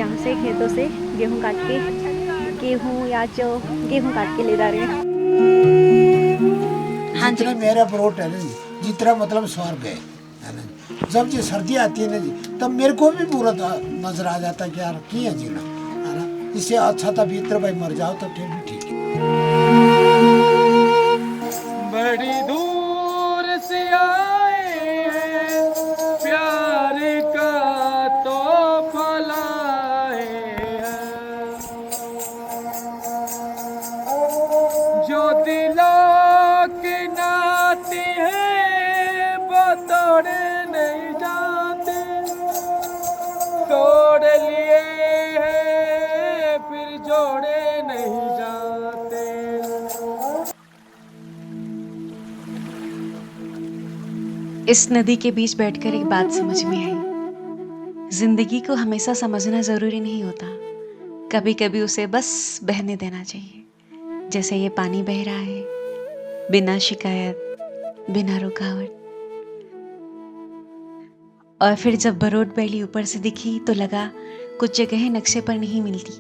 यहाँ से खेतों से गेहूँ काट के, गेहूँ या जो गेहूँ काट के ले जा रहे हैं। हाँ जी, जितना मेरा प्रोट है ना जी, जितना मतलब स्वर्ग है ना। जब जी सर्दी आती है ना जी, तब मेरे को भी पूरा नजर आ जाता है कि यार की है जीना, है ना। इससे अच्छा था भीतर भाई मर जाओ तो फिर भी ठीक है। बड़ी दूर से आए हैं प्यार का तोहफा लाए हैं, जो दिलों की नाती है वो तोड़े नहीं जाते, तोड़ लिए हैं फिर जोड़े नहीं जाते। इस नदी के बीच बैठकर एक बात समझ में आई, जिंदगी को हमेशा समझना जरूरी नहीं होता, कभी कभी उसे बस बहने देना चाहिए, जैसे ये पानी बह रहा है, बिना शिकायत, बिना रुकावट। और फिर जब बरोट वैली ऊपर से दिखी तो लगा कुछ जगहें नक्शे पर नहीं मिलती,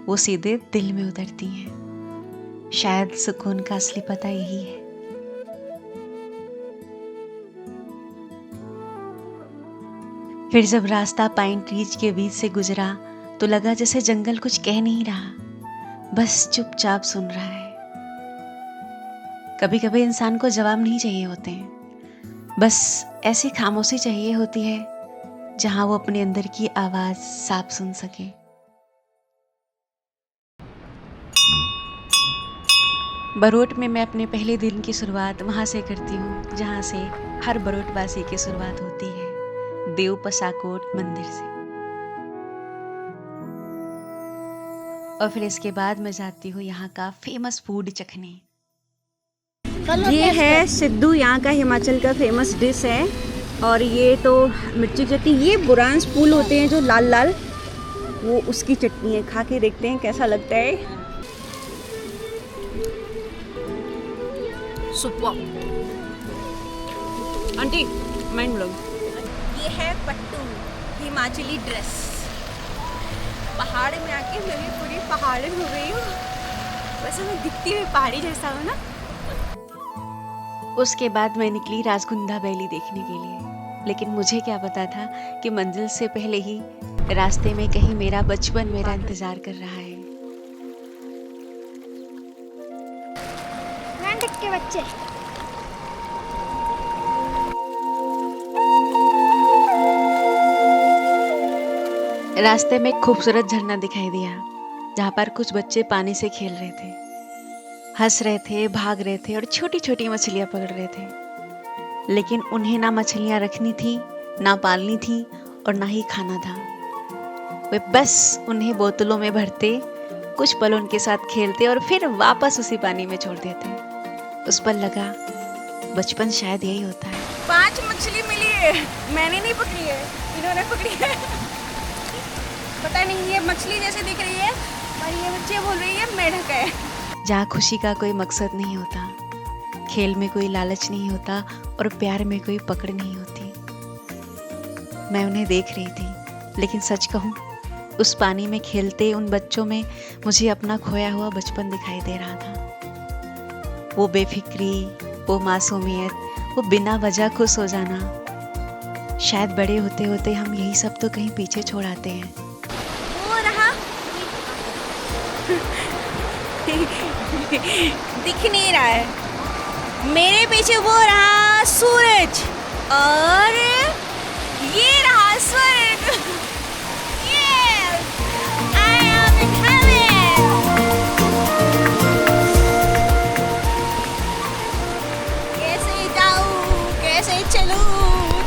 वो सीधे दिल में उतरती हैं। शायद सुकून का असली पता यही है। फिर जब रास्ता पाइन ट्रीज के बीच से गुजरा तो लगा जैसे जंगल कुछ कह नहीं रहा, बस चुपचाप सुन रहा है। कभी कभी इंसान को जवाब नहीं चाहिए होते हैं, बस ऐसी खामोशी चाहिए होती है जहां वो अपने अंदर की आवाज साफ सुन सके। बरोट में मैं अपने पहले दिन की शुरुआत वहां से करती हूँ जहां से हर बरोटवासी की शुरुआत होती है, देव पसाकोट मंदिर से। और फिर इसके बाद मैं जाती हूँ यहाँ का फेमस फूड चखने। ये है सिद्धू, यहाँ का हिमाचल का फेमस डिश है। और ये तो मिर्ची चटनी, ये बुरांस फूल होते हैं जो लाल लाल, वो उसकी चटनी है। खा के देखते हैं कैसा लगता है। Super aunty, mind blowing. ये है पट्टू, हिमाचली ड्रेस। पहाड़ में आके मैं भी पूरी पहाड़ी हो गई हूँ, वैसे मैं दिखती हुई पहाड़ी जैसा हूँ ना। उसके बाद मैं निकली राजगुंधा वैली देखने के लिए, लेकिन मुझे क्या पता था कि मंजिल से पहले ही रास्ते में कहीं मेरा बचपन मेरा इंतजार कर रहा है। के बच्चे रास्ते में एक खूबसूरत झरना दिखाई दिया, जहाँ पर कुछ बच्चे पानी से खेल रहे थे, हंस रहे थे, भाग रहे थे और छोटी छोटी मछलियां पकड़ रहे थे। लेकिन उन्हें ना मछलियां रखनी थी, ना पालनी थी और ना ही खाना था। वे बस उन्हें बोतलों में भरते, कुछ पल उनके साथ खेलते और फिर वापस उसी पानी में छोड़ देते। उस पर लगा बचपन शायद यही होता है। 5 मछली मिली है, मैंने नहीं पकड़ी है, इन्होंने पकड़ी है। पता नहीं ये मछली जैसे दिख रही है और ये बच्चे बोल रही है मेढक है। जहाँ खुशी का कोई मकसद नहीं होता, खेल में कोई लालच नहीं होता और प्यार में कोई पकड़ नहीं होती। मैं उन्हें देख रही थी, लेकिन सच कहूँ उस पानी में खेलते उन बच्चों में मुझे अपना खोया हुआ बचपन दिखाई दे रहा था। वो बेफिक्री, वो मासूमियत, वो बिना वजह खुश हो जाना। शायद बड़े होते होते हम यही सब तो कहीं पीछे छोड़ आते हैं। वो रहा दिख नहीं रहा है मेरे पीछे, वो रहा सूरज और ये रहा स्वर्ग। Yes, I am in heaven. कैसे जाऊं, कैसे चलूं,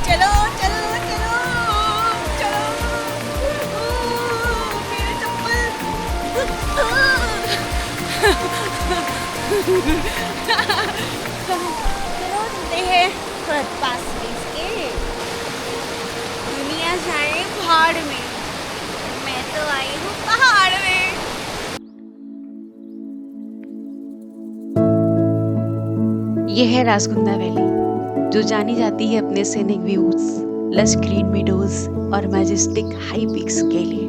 चलो चलो चलो चलो, मेरे चप्पल। चलो चलते हैं पास इसके, दुनिया जाए पहाड़ में, मैं तो आई हूँ पहाड़ में। ये है राजगुंदा वैली, जो जानी जाती है अपने scenic views, lush green meadows और मैजेस्टिक हाई पीक्स के लिए।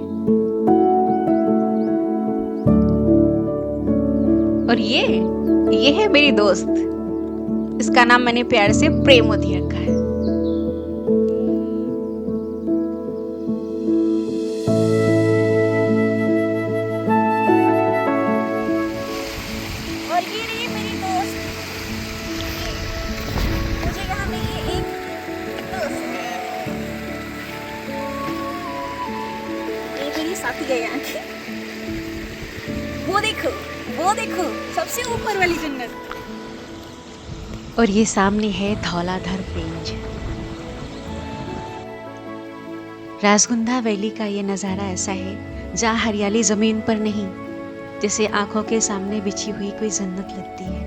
और ये है मेरी दोस्त। इसका नाम मैंने प्यार से प्रेमोदी रखा है। और ये रही मेरी दोस्त। मुझे यहाँ पे ये एक दोस्त है। ये मेरी साथी है यहाँ की। वो देखो सबसे ऊपर वाली जन्नत। और ये सामने है धौलाधर रेंज। राजगुंधा वैली का ये नज़ारा ऐसा है जहाँ हरियाली ज़मीन पर नहीं, जैसे आंखों के सामने बिछी हुई कोई जन्नत लगती है।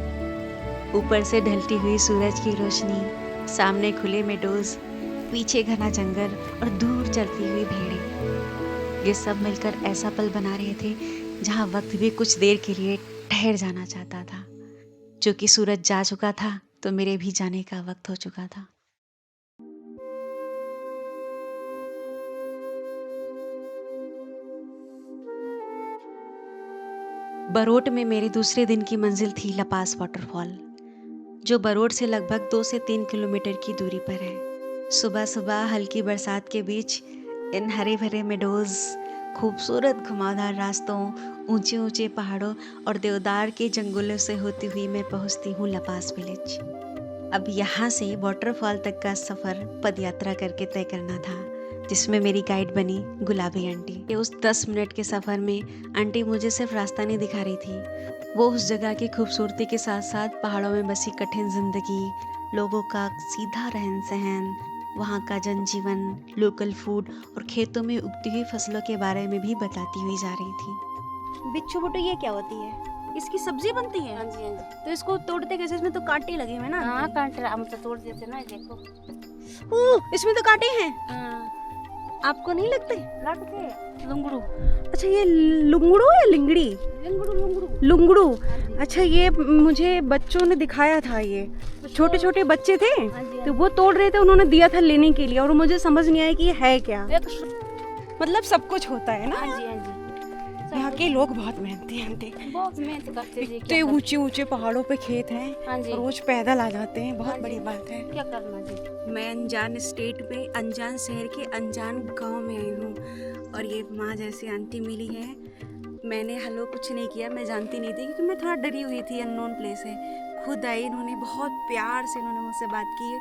ऊपर से ढलती हुई सूरज की रोशनी, सामने खुले मेडोज, पीछे घना जंगल और दूर चलती हुई भेड़ें, ये सब मिलकर ऐसा पल बना रहे थे जहाँ वक्त भी कुछ देर के लिए ठहर जाना चाहता था। जो कि सूरज जा चुका था तो मेरे भी जाने का वक्त हो चुका था। बरोट में मेरे दूसरे दिन की मंजिल थी लपास वाटरफॉल, जो बरोट से लगभग 2 से 3 किलोमीटर की दूरी पर है। सुबह सुबह हल्की बरसात के बीच इन हरे भरे मेडोज, खूबसूरत घुमावदार रास्तों, ऊंचे ऊंचे पहाड़ों और देवदार के जंगलों से होती हुई मैं पहुंचती हूँ लपास विलेज। अब यहाँ से वाटरफॉल तक का सफ़र पद यात्रा करके तय करना था, जिसमें मेरी गाइड बनी गुलाबी आंटी। उस 10 मिनट के सफ़र में आंटी मुझे सिर्फ रास्ता नहीं दिखा रही थी, वो उस जगह की खूबसूरती के साथ साथ पहाड़ों में बसी कठिन जिंदगी, लोगों का सीधा रहन सहन, वहाँ का जनजीवन, लोकल फूड और खेतों में उगती हुई फसलों के बारे में भी बताती हुई जा रही थी। बिच्छू बुट्टू ये क्या होती है? इसकी सब्जी बनती है? हाँ जी हाँ जी। तो इसको तोड़ते कैसे? इसमें तो कांटे लगे हुए हैं ना। हाँ कांटे हम तो तोड़ देते ना, देखो। इसमें तो कांटे हैं। हाँ आपको नहीं लगते? लगते लुंगड़ू। अच्छा ये लुंगड़ू या लिंगड़ी? लुंगड़ू लुंगड़ू। लुंगड़ू। हाँ जी। अच्छा ये मुझे बच्चों ने दिखाया था, ये छोटे छोटे बच्चे थे हाँ जी, तो वो तोड़ रहे थे, उन्होंने दिया था लेने के लिए और मुझे समझ नहीं आया कि ये है क्या। मतलब सब कुछ होता है ना। हाँ जी हाँ जी। यहाँ के लोग बहुत मेहनती हैं। बहुत मेहनत करते जी। इतने ऊंचे ऊंचे पहाड़ों पे खेत हैं, हाँ जी। रोज पैदल आ जाते हैं, बहुत हाँ जी। बड़ी बात है। क्या करना जी। मैं अनजान स्टेट में, अनजान शहर के अनजान गांव में आई हूँ और ये माँ जैसी आंटी मिली है। मैंने हेलो कुछ नहीं किया, मैं जानती नहीं थी क्योंकि मैं थोड़ा डरी हुई थी, अननोन प्लेस है। खुद आई, इन्होंने बहुत प्यार से इन्होंने मुझसे बात की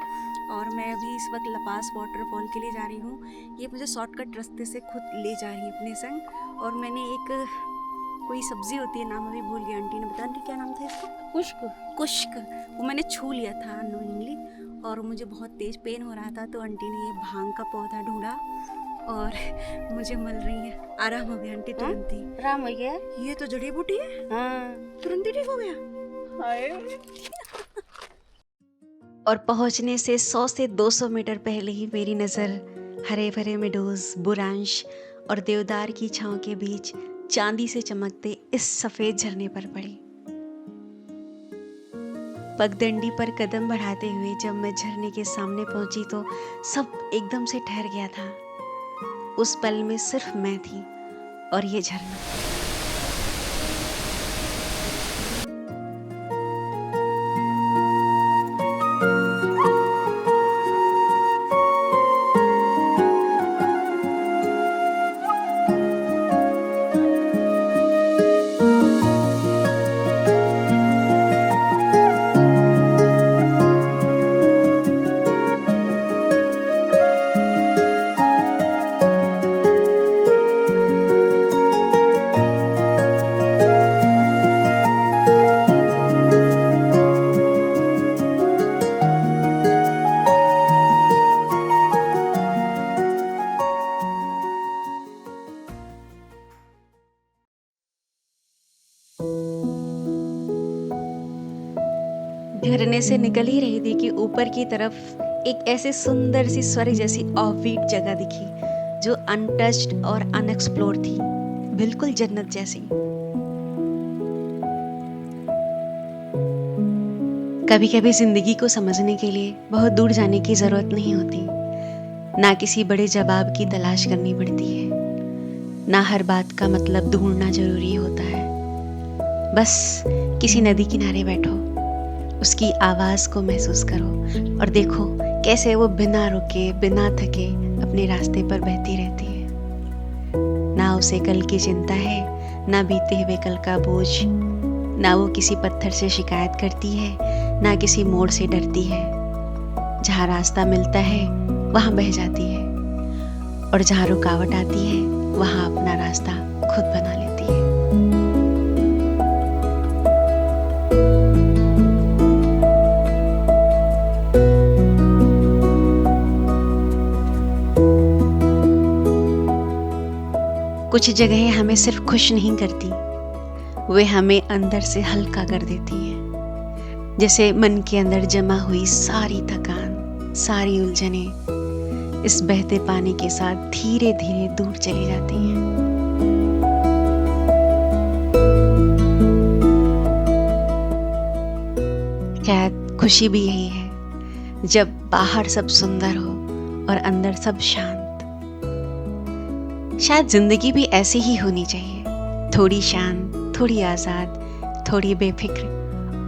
और मैं अभी इस वक्त लपास वाटरफॉल के लिए जा रही हूँ। ये मुझे शॉर्टकट रास्ते से खुद ले जा रही है अपने संग। और मैंने एक कोई सब्जी होती है, नाम अभी भूल गई, आंटी ने बताया। आंटी क्या नाम था इसका? कुश्क। वो मैंने छू लिया था अननोइंगली और मुझे बहुत तेज पेन हो रहा था, तो आंटी ने ये भांग का पौधा ढूंढा और मुझे मिल रही है। आराम हो गया आंटी तुरंत ही। आराम हो गया। ये तो जड़ी बूटी है। हाँ तुरंत ही ठीक हो गया। और पहुंचने से 100 से 200 मीटर पहले ही मेरी नज़र हरे भरे मेडोज, बुरांश और देवदार की छांव के बीच चांदी से चमकते इस सफ़ेद झरने पर पड़ी। पगडंडी पर कदम बढ़ाते हुए जब मैं झरने के सामने पहुंची तो सब एकदम से ठहर गया था। उस पल में सिर्फ मैं थी और ये झरना। झरने से निकल ही रही थी कि ऊपर की तरफ एक ऐसे सुंदर सी स्वर्ग जैसी ऑफबीट जगह दिखी जो अनटच्ड और अनएक्सप्लोर थी, बिल्कुल जन्नत जैसी। कभी कभी जिंदगी को समझने के लिए बहुत दूर जाने की जरूरत नहीं होती, ना किसी बड़े जवाब की तलाश करनी पड़ती है, ना हर बात का मतलब ढूंढना जरूरी होता है। बस किसी नदी किनारे बैठो, उसकी आवाज़ को महसूस करो और देखो कैसे वो बिना रुके बिना थके अपने रास्ते पर बहती रहती है। ना उसे कल की चिंता है, ना बीते हुए कल का बोझ, ना वो किसी पत्थर से शिकायत करती है, ना किसी मोड़ से डरती है। जहाँ रास्ता मिलता है वहाँ बह जाती है और जहाँ रुकावट आती है वहाँ अपना रास्ता खुद बना लेती है। कुछ जगहें हमें सिर्फ खुश नहीं करती, वे हमें अंदर से हल्का कर देती हैं। जैसे मन के अंदर जमा हुई सारी थकान, सारी उलझने इस बहते पानी के साथ धीरे धीरे दूर चली जाती हैं। शायद खुशी भी यही है, जब बाहर सब सुंदर हो और अंदर सब शांत। शायद जिंदगी भी ऐसी ही होनी चाहिए, थोड़ी शांत, थोड़ी आजाद, थोड़ी बेफिक्र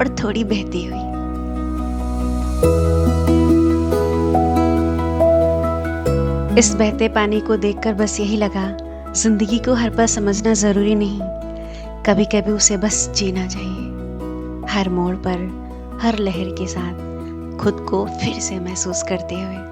और थोड़ी बहती हुई। इस बहते पानी को देखकर बस यही लगा, जिंदगी को हर पल समझना जरूरी नहीं, कभी कभी उसे बस जीना चाहिए। हर मोड़ पर, हर लहर के साथ खुद को फिर से महसूस करते हुए।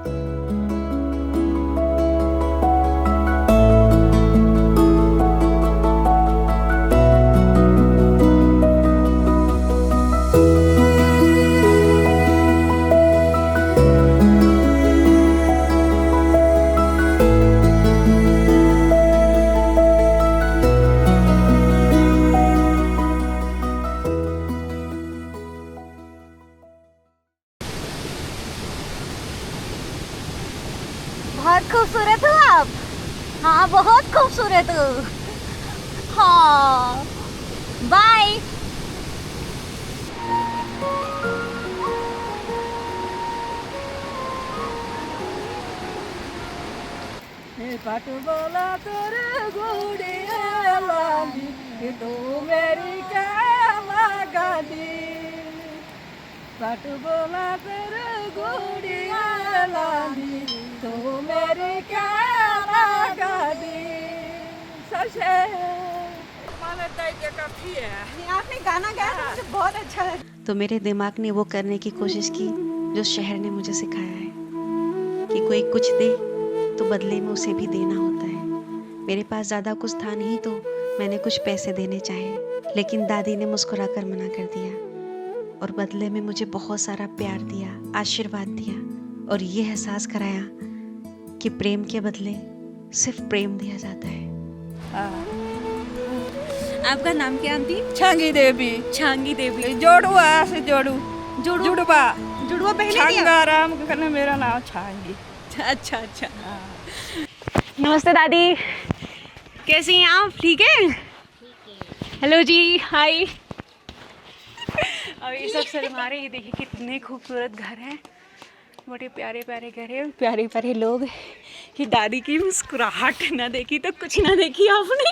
बहुत खूबसूरत हो आप। हाँ बहुत खूबसूरत हो। हाँ बाय। पट बोला तेरे गुड़िया लाली कि तू मेरी क्या लगा दी। पट बोला तेरे गुड़िया लाली तू मेरी क्या लगा दी। सशे माने ताई का फिर आपने गाना गाया तो मुझे बहुत अच्छा लगा। तो मेरे दिमाग ने वो करने की कोशिश की जो शहर ने मुझे सिखाया है कि कोई कुछ दे तो बदले में उसे भी देना होता है। मेरे पास ज़्यादा कुछ था नहीं तो मैंने कुछ पैसे देने चाहे, लेकिन दादी ने मुस्कुराकर मना कर दिया और बदले में मुझे बहुत सारा प्यार दिया, आशीर्वाद दिया और ये एहसास कराया कि प्रेम के बदले सिर्फ प्रेम दिया जाता है। आपका नाम क्या आंटी? छांगी देवी। छांगी देवी। जोड़ुआ से जोड़ू जुड़वा जुड़वा पहले दिया? छांगाराम कहने मेरा नाम छांगी। अच्छा अच्छा। नमस्ते दादी, कैसी हैं आप? ठीक है। हेलो जी, हाय। और ये सब शर्मा रहे, ये देखिए कितने खूबसूरत घर हैं, बड़े प्यारे प्यारे घर हैं, प्यारे प्यारे लोग। कि दादी की मुस्कुराहट ना देखी तो कुछ ना देखी आपने।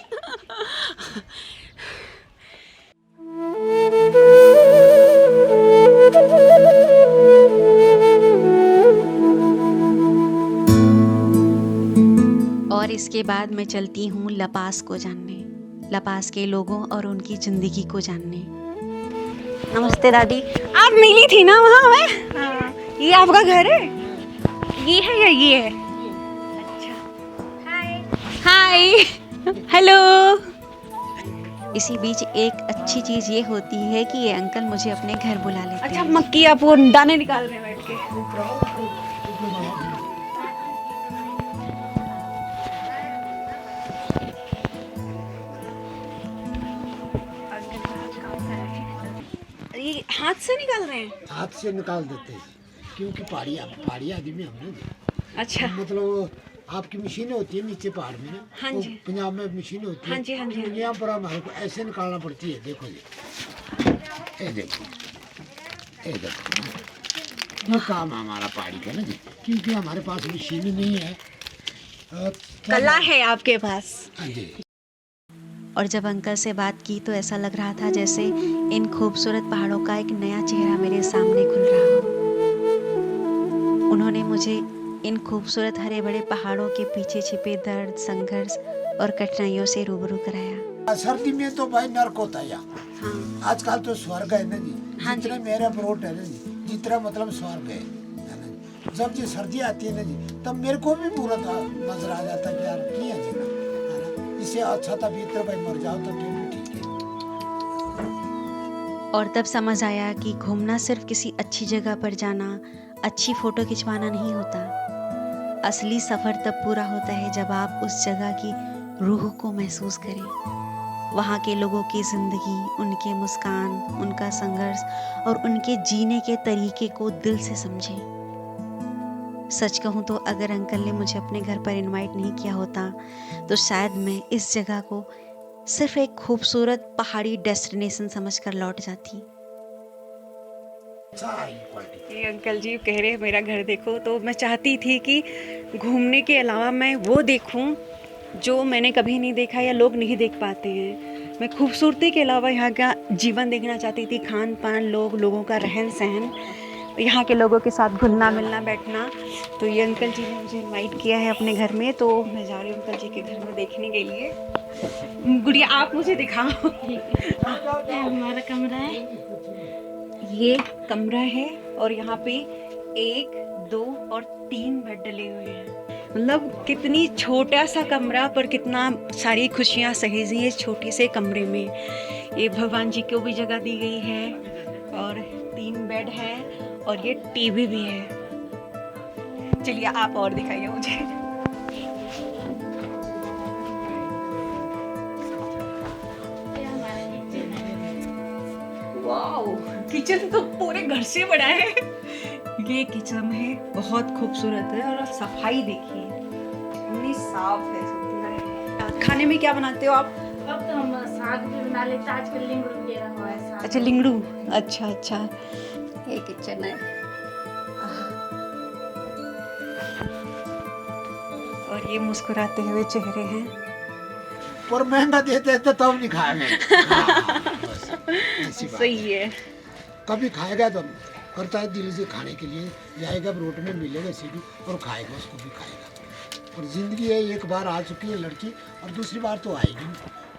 और इसके बाद मैं चलती हूँ लपास को जानने, लपास के लोगों और उनकी ज़िंदगी को जानने। नमस्ते दादी। आप मिली थी ना वहाँ में? हाँ। ये आपका घर है? ये है या ये है? अच्छा। हाय। हाय। हेलो। इसी बीच एक अच्छी चीज़ ये होती है कि ये अंकल मुझे अपने घर बुला लेते अच्छा, हैं। मक्की आप वो दाने निकाल रहे हैं बैठ के। ये हाथ से निकाल रहे हैं? हाथ से निकाल देते हैं क्योंकि पहाड़ी आदमी हमने। अच्छा। मतलब आपकी मशीनें होती है नीचे पहाड़ में ना। हाँ तो जी। पंजाब में मशीनें होती है। हाँ जी, हाँ जी, हाँ जी। यहाँ पर हमारे को ऐसे निकालना पड़ती है। देखो ये देखो ये देखो, ये काम हमारा पहाड़ी का ना जी, क्योंकि हमारे पास मशीन नहीं है। कला है आपके पास। हाँ जी। और जब अंकल से बात की तो ऐसा लग रहा था जैसे इन खूबसूरत पहाड़ों का एक नया चेहरा मेरे सामने खुल रहा हो। उन्होंने मुझे इन खूबसूरत हरे भरे पहाड़ों के पीछे छिपे दर्द, संघर्ष और कठिनाइयों से रूबरू कराया। सर्दी में तो भाई नर्क होता है यहाँ। हाँ आजकल तो स्वर्ग है ना जी। हाँ जी। जितने मेरा ब्रोट है ना जी, जितना मतलब स्वर्ग है ना जी। जब जी सर्दी आती है ना जी, तब मेरे को भी बुरा नजर आ जाता है कि यार की है जीना, है ना। इससे अच्छा था भीतर भाई मर जाओ तो ठीक है। और तब समझ आया कि घूमना सिर्फ किसी अच्छी जगह पर जाना, अच्छी फोटो खिंचवाना नहीं होता। असली सफ़र तब पूरा होता है जब आप उस जगह की रूह को महसूस करें, वहाँ के लोगों की ज़िंदगी, उनके मुस्कान, उनका संघर्ष और उनके जीने के तरीके को दिल से समझें। सच कहूँ तो अगर अंकल ने मुझे अपने घर पर इनवाइट नहीं किया होता तो शायद मैं इस जगह को सिर्फ एक खूबसूरत पहाड़ी डेस्टिनेशन समझकर लौट जाती। ये अंकल जी कह रहे हैं मेरा घर देखो, तो मैं चाहती थी कि घूमने के अलावा मैं वो देखूं जो मैंने कभी नहीं देखा या लोग नहीं देख पाते हैं। मैं खूबसूरती के अलावा यहाँ का जीवन देखना चाहती थी, खान पान, लोगों का रहन सहन, यहाँ के लोगों के साथ घुलना मिलना बैठना। तो ये अंकल जी ने मुझे इनवाइट किया है अपने घर में, तो मैं जा रही हूँ अंकल जी के घर में देखने के लिए। गुड़िया आप मुझे दिखाओ। हमारा कमरा है। ये कमरा है और यहाँ पे 1, 2 और 3 बेड डले हुए हैं। मतलब कितनी छोटा सा कमरा पर कितना सारी खुशियाँ सहेजी है छोटे से कमरे में। ये भगवान जी को भी जगह दी गई है और 3 बेड है और ये टीवी भी है। चलिए आप और दिखाइए मुझे। वाओ, किचन तो पूरे घर से बड़ा है। ये किचन है, बहुत खूबसूरत है और सफाई देखिए इतनी साफ है, सुंदर है। खाने में क्या बनाते हो आप? अब तो हम साग भी बना लेते हैं, आजकल लिंगड़ू वगैरह हुआ है साग। अच्छा लिंगड़ू, अच्छा अच्छा। ये किचन है और ये मुस्कुराते हुए चेहरे हैं। पर महंगा देते तो तब नहीं खाएंगे। सही है। कभी खाएगा तो करता है दिल से खाने के लिए, जाएगा रोड में मिलेगा सीढ़ी और खाएगा, उसको भी खाएगा। और जिंदगी है, एक बार आ चुकी है लड़की और दूसरी बार तो आएगी,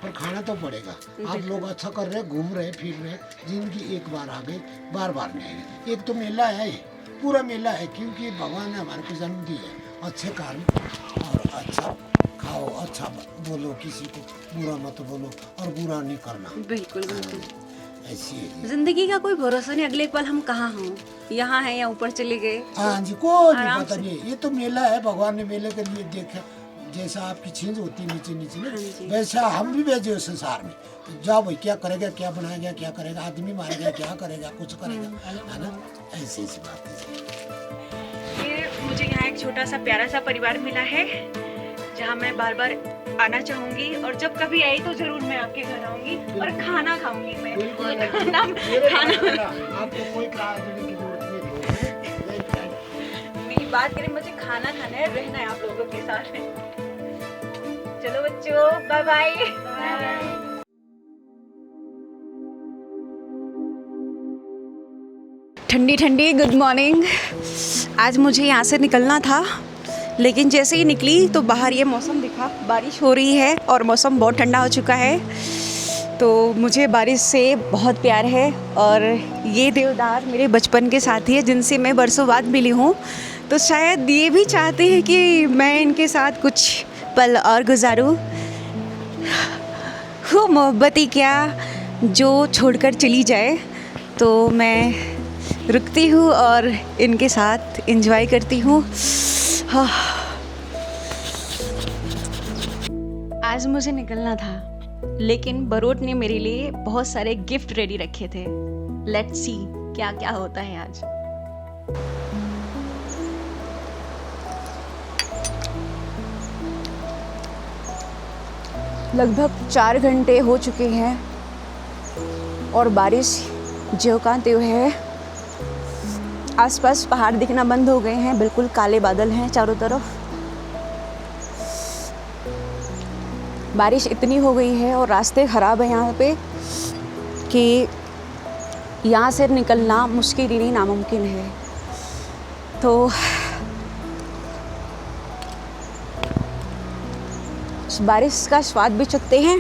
पर खाना तो पड़ेगा। आप लोग अच्छा कर रहे, घूम रहे, फिर रहे, जिंदगी एक बार आ गई, बार बार नहीं आएगी। एक तो मेला है, पूरा मेला है, क्योंकि भगवान ने हमारे को जन्म दिया है। अच्छे कर्म और अच्छा खाओ, अच्छा बोलो, किसी को बुरा मत बोलो और बुरा नहीं करना। बिल्कुल बिल्कुल, ऐसी है जिंदगी का कोई भरोसा नहीं, अगले पल हम कहाँ हों, यहाँ हैं या ऊपर चले गए। हाँ जी, कोई नहीं आराम पता से। नहीं। ये तो मेला है, भगवान ने मेले के लिए देखा। जैसा आपकी छींज होती नीचे नीचे हाँ ना, जी। वैसा हम भी भेजे उस संसार में। जाओ भाई, क्या करेगा, क्या बनाएगा, क्या करेगा, आदमी मारेगा, क्या करेगा, कुछ करेगा, है ना। ऐसी ऐसी बात है। ये मुझे यहाँ एक छोटा सा प्यारा सा परिवार मिला है जहाँ मैं बार बार आना चाहूंगी और जब कभी आई तो जरूर मैं आपके घर आऊंगी और खाना खाऊंगी। मैं खाना आपको कोई क्लास देने की जरूरत नहीं। मेरी बात करें, मुझे खाना खाना है, रहना है आप लोगों के साथ। चलो बच्चों, बाय बाय। ठंडी ठंडी गुड मॉर्निंग। आज मुझे यहाँ से निकलना था, लेकिन जैसे ही निकली तो बाहर ये मौसम दिखा, बारिश हो रही है और मौसम बहुत ठंडा हो चुका है। तो मुझे बारिश से बहुत प्यार है और ये देवदार मेरे बचपन के साथी है जिनसे मैं बरसों बाद मिली हूँ। तो शायद ये भी चाहते हैं कि मैं इनके साथ कुछ पल और गुजारूँ। वो मोहब्बत ही क्या जो छोड़कर चली जाए। तो मैं रुकती हूँ और इनके साथ एंजॉय करती हूँ। हाँ। आज मुझे निकलना था, लेकिन बरोट ने मेरे लिए बहुत सारे गिफ्ट रेडी रखे थे। लेट्स सी क्या क्या होता है आज। लगभग 4 घंटे हो चुके हैं और बारिश ज्यों का त्यों है। आसपास पहाड़ दिखना बंद हो गए हैं, बिल्कुल काले बादल हैं चारों तरफ। बारिश इतनी हो गई है और रास्ते ख़राब हैं यहाँ पे कि यहाँ से निकलना मुश्किल ही नहीं नामुमकिन है। तो बारिश का स्वाद भी चखते हैं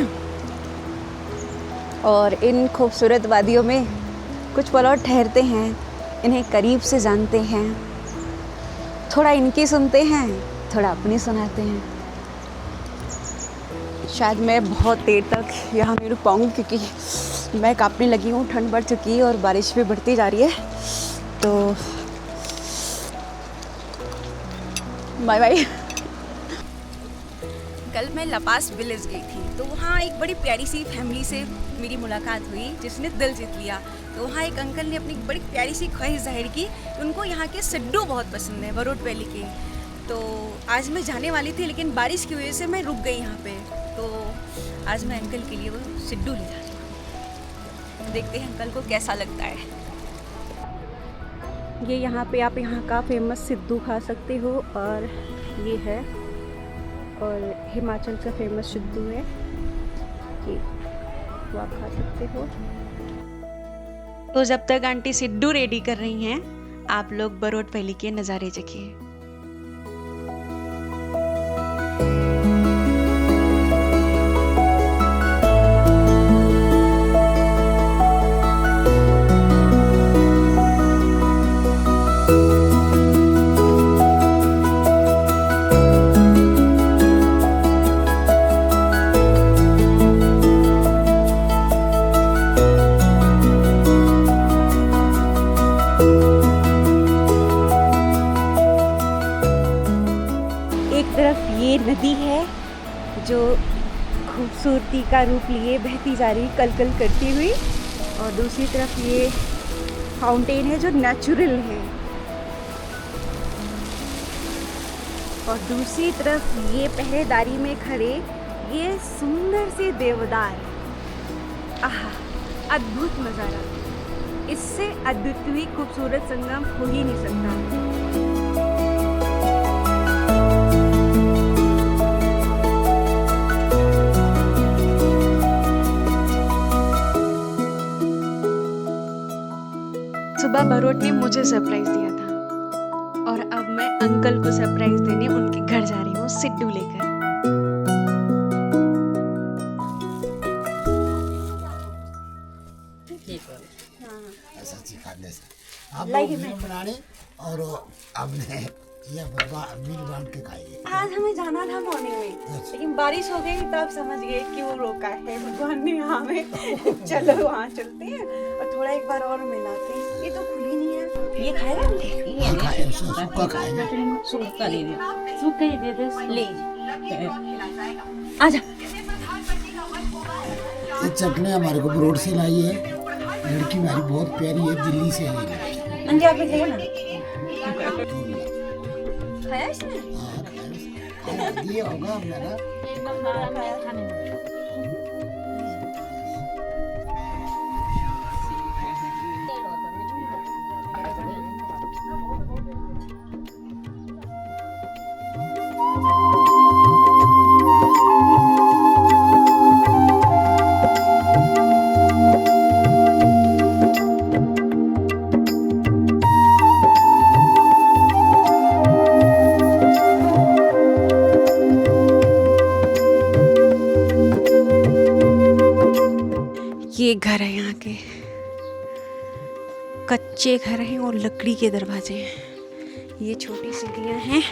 और इन खूबसूरत वादियों में कुछ पल और ठहरते हैं, इन्हें करीब से जानते हैं, थोड़ा इनकी सुनते हैं, थोड़ा अपनी सुनाते हैं। शायद मैं बहुत देर तक यहाँ नहीं रुक पाऊँगी क्योंकि मैं कांपने लगी हूँ, ठंड बढ़ चुकी है और बारिश भी बढ़ती जा रही है। तो बाय बाय। कल मैं लपास विलेज गई थी तो वहाँ एक बड़ी प्यारी सी फैमिली से मेरी मुलाकात हुई जिसने दिल जीत लिया। तो वहाँ एक अंकल ने अपनी बड़ी प्यारी सी ख्वाहिश जाहिर की, उनको यहाँ के सिड्डू बहुत पसंद है, बरोट वैली के। तो आज मैं जाने वाली थी लेकिन बारिश की वजह से मैं रुक गई यहाँ पे। तो आज मैं अंकल के लिए वो सिड्डू ले जा रही हूँ, देखते हैं अंकल को कैसा लगता है। ये यहाँ पे आप यहाँ का फेमस सिड्डू खा सकते हो और ये है, और हिमाचल का फेमस सिड्डू है ये, वो आप खा सकते हो। तो जब तक आंटी सिड्डू रेडी कर रही हैं, आप लोग बरोट वैली के नज़ारे चखिए। ये नदी है जो खूबसूरती का रूप लिए बहती जा रही कलकल करती हुई, और दूसरी तरफ ये फाउंटेन है जो नेचुरल है, और दूसरी तरफ ये पहरेदारी में खड़े ये सुंदर से देवदार। आहा, अद्भुत नज़ारा, इससे अद्वितीय खूबसूरत संगम हो ही नहीं सकता। सुबह बरोट ने मुझे सरप्राइज दिया था और अब मैं अंकल को सरप्राइज देने उनके घर जा रही हूँ सिड्डू लेकर। ऐसा सिखाने से आप लोग मील बनाने और आपने ये मील बांध के खाइए। आज हमें जाना था मॉर्निंग में लेकिन बारिश हो गई तब समझ गए कि वो रोका है भगवान ने हमें। चलो वहाँ चलते हैं और थोड़ा एक बार और मिलाते हैं। ये तो खुली नहीं है, ये खाएगा? ये खाए, सूखा खाएगा। सूखा ले ले, सूखा ही दे दे, ले आजा। ये चटनी हमारे को रोड से लाई है, लड़की हमारी बहुत प्यारी है, दिल्ली से है। अंजे आप खाइए ना, खाया इसने? हाँ, ये होगा हमारा। ये घर है यहाँ के, कच्चे घर हैं और लकड़ी के दरवाजे हैं। ये छोटी सीढ़ियाँ हैं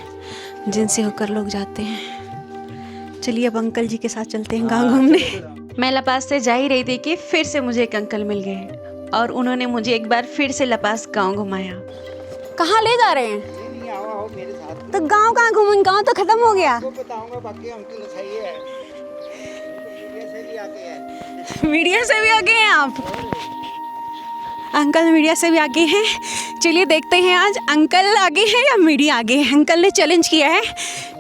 जिनसे होकर लोग जाते हैं। चलिए अब अंकल जी के साथ चलते हैं गाँव घूमने। मैं लपास से जा ही रही थी कि फिर से मुझे एक अंकल मिल गए और उन्होंने मुझे एक बार फिर से लपास गांव घुमाया। कहाँ ले जा रहे हैं? तो गांव कहाँ घूमें? गांव तो खत्म हो गया। बताऊंगा, बाकी अंकल सही है, मीडिया से भी आ गए हैं आप? अंकल मीडिया से भी आगे हैं। चलिए देखते हैं आज अंकल आगे हैं या मीडिया आगे है। अंकल ने चैलेंज किया है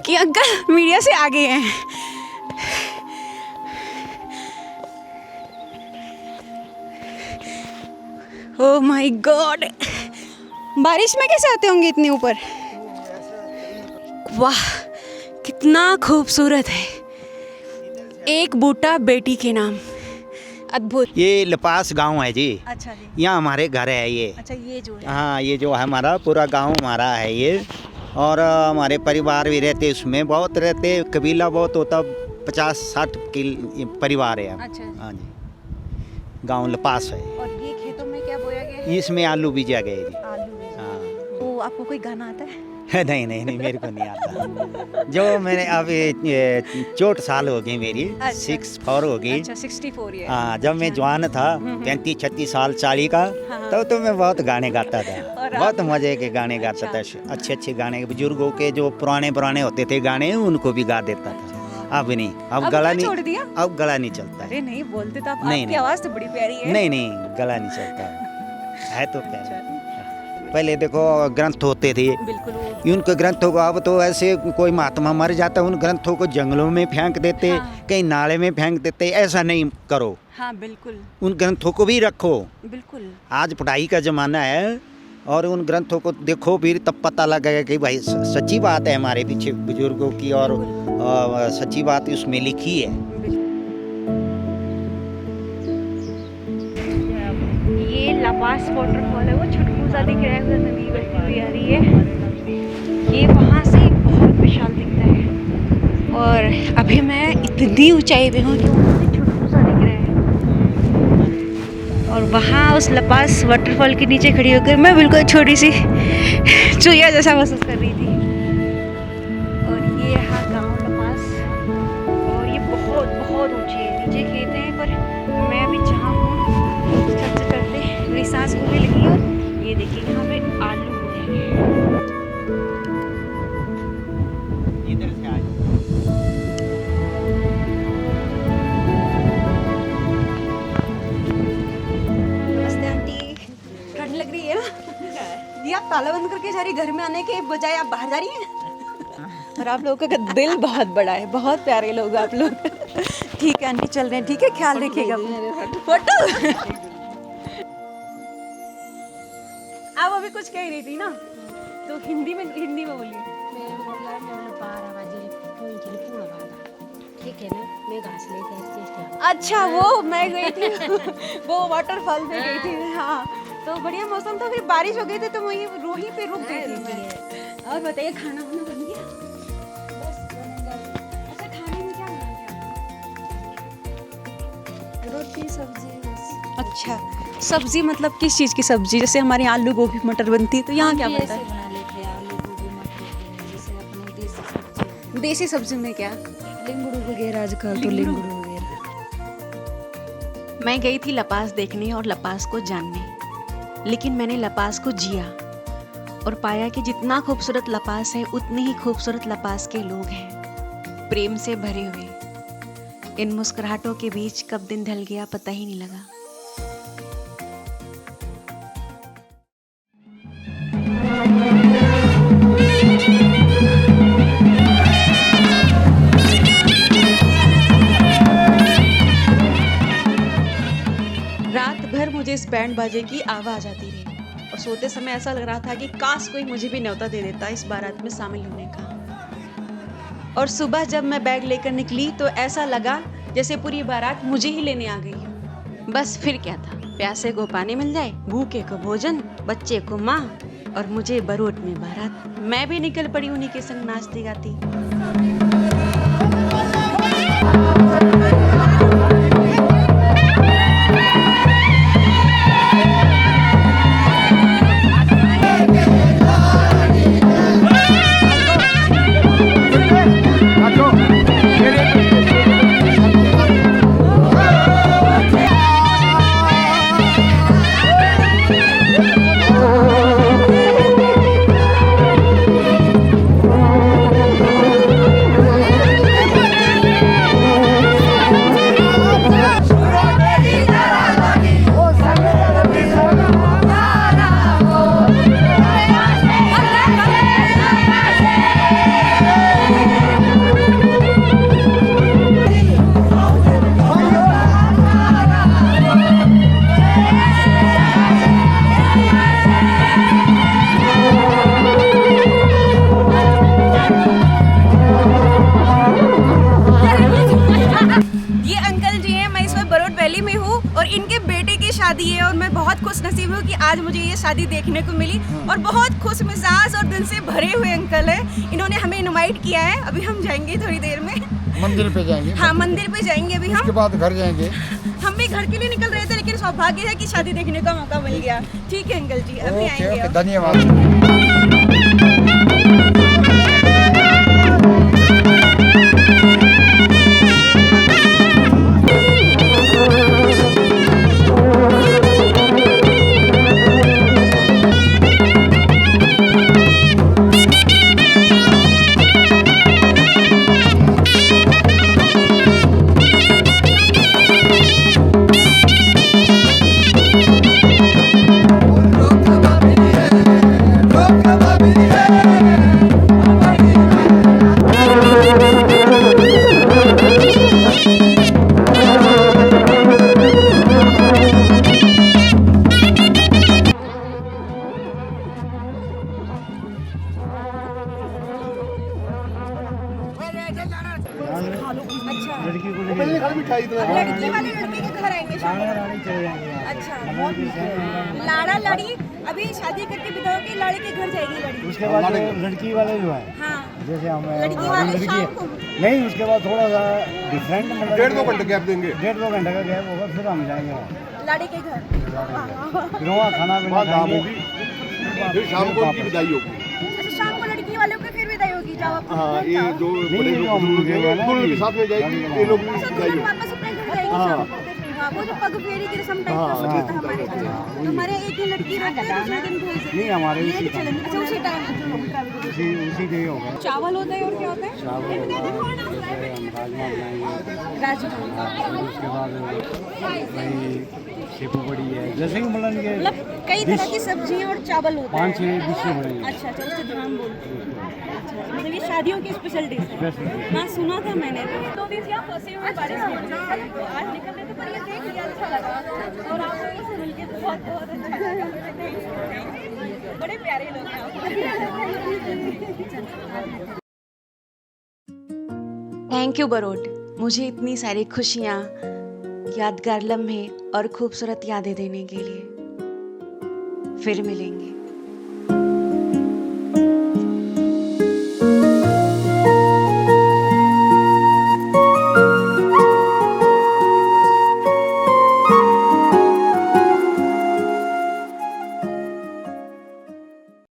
कि अंकल मीडिया से आगे हैं। ओह माय गॉड, बारिश में कैसे आते होंगे इतने ऊपर? वाह कितना खूबसूरत है। एक बूटा बेटी के नाम, अद्भुत। ये लपास गांव है जी। अच्छा जी। यहाँ हमारे घर है ये। अच्छा, ये जो है। हाँ, ये जो है हमारा पूरा गांव हमारा है ये। और हमारे परिवार भी रहते, उसमें बहुत रहते, कबीला बहुत होता, 50-60 परिवार है। अच्छा जी। हाँ जी, गांव लपास है। और ये खेतों में क्या बोया गया है? इसमें आलू बीजा गए जी। आलू बीजा। हाँ। तो आपको कोई गाना आता है? नहीं नहीं नहीं, मेरे को नहीं आता। जो मैंने अब 64 साल हो गई मेरी। अच्छा। 64 हो गई। अच्छा, 64 ईयर। हाँ, जब मैं जवान था 35-36 साल 40 का, तब तो मैं बहुत गाने गाता था। और बहुत मजे के गाने गाता था, अच्छे अच्छे गाने, बुजुर्गों के जो पुराने पुराने होते थे गाने, उनको भी गा देता था। अब नहीं, अब गला क्या नहीं, छोड़ दिया? अब गला नहीं चलता है। अरे नहीं, बोलते तो आप, नहीं, आपकी नहीं। आवाज तो बड़ी प्यारी है। नहीं नहीं, गला नहीं चलता है तो प्यारा। पहले देखो ग्रंथ होते थे, बिल्कुल वो। उनके ग्रंथों को अब तो ऐसे कोई महात्मा मर जाता, उन ग्रंथों को जंगलों में फेंक देते, हाँ। कहीं नाले में फेंक देते। ऐसा नहीं करो, हाँ बिल्कुल उन ग्रंथों को भी रखो। बिल्कुल। आज पढ़ाई का ज़माना है, और उन ग्रंथों को देखो फिर तब पता लगेगा कि भाई सच्ची बात है हमारे पीछे बुजुर्गों की, और सच्ची बात उसमें लिखी है। ये लपास वाटरफॉल है, वो छुटकू सा दिख रहा है, उधर नदी बहती हुई आ रही है। ये वहाँ से बहुत विशाल दिखता है, और अभी मैं इतनी ऊंचाई पे हूँ कि वहाँ से छुटकू सा दिख रहा है। और वहाँ उस लपास वाटरफॉल के नीचे खड़ी होकर मैं बिल्कुल छोटी सी चुहिया जैसा महसूस कर रही थी। और ये रहा गाँव लपास, और ये बहुत बहुत ऊंची है, नीचे खेत हैं, पर मैं अभी जहाँ हूँ चलते चलते मेरी सांस फूलने लगी। और ये देखिए यहाँ पे आलू हैं। इधर से आ नमस्ते आंटी, ठंड लग रही है ना? ये आप ताला बंद करके जा रही, घर में आने के बजाय आप बाहर जा रही हैं। और आप लोगों का दिल बहुत बड़ा है, बहुत प्यारे लोग आप लोग। ठीक है आंटी, चल रहे हैं, ठीक है, ख्याल रखिएगा। फोटो। आप अभी कुछ कह रही थी ना, तो हिंदी में बोलिए। ठीक है ना, मैं घास लेके आती हूँ। अच्छा, वो मैं गई थी वो वाटरफॉल पे गई थी। हाँ, तो बढ़िया मौसम था, फिर बारिश हो गई थी, तो वहीं रोही पे रुक गई थी मैं। और बताइए, खाना वाना बन गया? अच्छा, खाने में क्या बनाया? रोटी सब्जी बस। अच्छा, सब्जी मतलब किस चीज़ की सब्जी? जैसे हमारे यहाँ आलू गोभी मटर बनती है, तो यहाँ क्या बनता है? बना लेते हैं आलू गोभी मटर, जैसे अपनी देसी सब्जी, देसी सब्जी में क्या? लिंगड़ू वगैरह, आजकल तो लिंगड़ू वगैरह। मैं गई थी लपास देखने और लपास को जानने, लेकिन मैंने लपास को जिया और पाया कि जितना खूबसूरत लपास है, उतने ही खूबसूरत लपास के लोग हैं, प्रेम से भरे हुए। इन मुस्कुराहटों के बीच कब दिन ढल गया पता ही नहीं लगा। रात भर मुझे इस बैंड बाजे की आवाज आती रही, और सोते समय ऐसा लग रहा था कि काश कोई मुझे भी न्योता दे देता इस बारात में शामिल होने का। और सुबह जब मैं बैग लेकर निकली तो ऐसा लगा जैसे पूरी बारात मुझे ही लेने आ गई। बस फिर क्या था, प्यासे को पानी मिल जाए, भूखे को भोजन, बच्चे को माँ, और मुझे बरोट में बारात। मैं भी निकल पड़ी उन्हीं के संग नाचती गाती। जी हैं, मैं इस वक्त बरोट वैली में हूँ और इनके बेटे की शादी है और मैं बहुत खुश नसीब हूँ कि आज मुझे ये शादी देखने को मिली और बहुत खुश मिजाज और दिल से भरे हुए अंकल हैं। इन्होंने हमें इनवाइट किया है। अभी हम जाएंगे थोड़ी देर में, मंदिर पे जाएंगे। हाँ मंदिर पे जाएंगे अभी उसके हम। बाद घर जाएंगे। हम भी घर के लिए निकल रहे थे लेकिन सौभाग्य है कि शादी देखने का मौका मिल गया। ठीक है अंकल जी, अभी ओके आएंगे ओके, हम। धन्यवाद। लड़की वाले लड़के के घर आएंगे शाम को। अच्छा, लाड़ा लड़ी अभी शादी करके विधवा के लाड़े के घर जाएगी लड़ी। उसके बाद लड़की वाले जो है, हाँ जैसे हम लड़की वाले लड़की शाम को। नहीं, उसके बाद थोड़ा सा डिफरेंट, मतलब 1.5-2 घंटे गैप देंगे। 1.5-2 घंटे का गैप होगा, फिर हम जाएंगे वहाँ। लाड़ी के घर। फिर वहाँ खाना पीना खाएंगे। फिर शाम को उनकी विदाई होगी। अच्छा, शाम को लड़की वालों की फिर विदाई होगी। जाओ आप। हाँ, ये जो नहीं, बड़े जो हम लोग जो है ना, के साथ में जाएगी, ये लोग भी अच्छा, विदाई दुल्हन होगी। वापस अपने घर जाएगी शाम को। हाँ, वो जो पग फेरी की रस्म टाइप का होता है हमारे घर। तो हमारे एक दिन लड़की रहती है, दूसरे दिन भेज देते हैं। नहीं, हमारे ये उसी भी चलेंगे। अच्छा, उसी टाइम उसी डे होगा। चावल होता है और क्या होता है? चावल होगा, जैसे हम राजमा बनाएंगे। राजमा। फिर उसके बाद वही सेपू बड़ी है, जैसे कि मतलब ये मतलब कई तरह की सब्जियां और चावल होता है। 5-6 डिशें बनेंगी। अच्छा अच्छा, उससे धाम बोलते हैं। अच्छा, मतलब ये शादियों की स्पेशल डिश है। Special dish। हाँ, सुना था मैंने। तो दीजिए आप फंसे हुए बारिश में आज निकल रहे थे पर ये देख लिया, अच्छा लगा और आप लोगों से मिलके तो बहुत बहुत अच्छा लगा। बड़े प्यारे लोग हैं आप। थैंक यू बरोट, मुझे इतनी सारी खुशियाँ, यादगार लम्हे और खूबसूरत यादें देने के लिए। फिर मिलेंगे।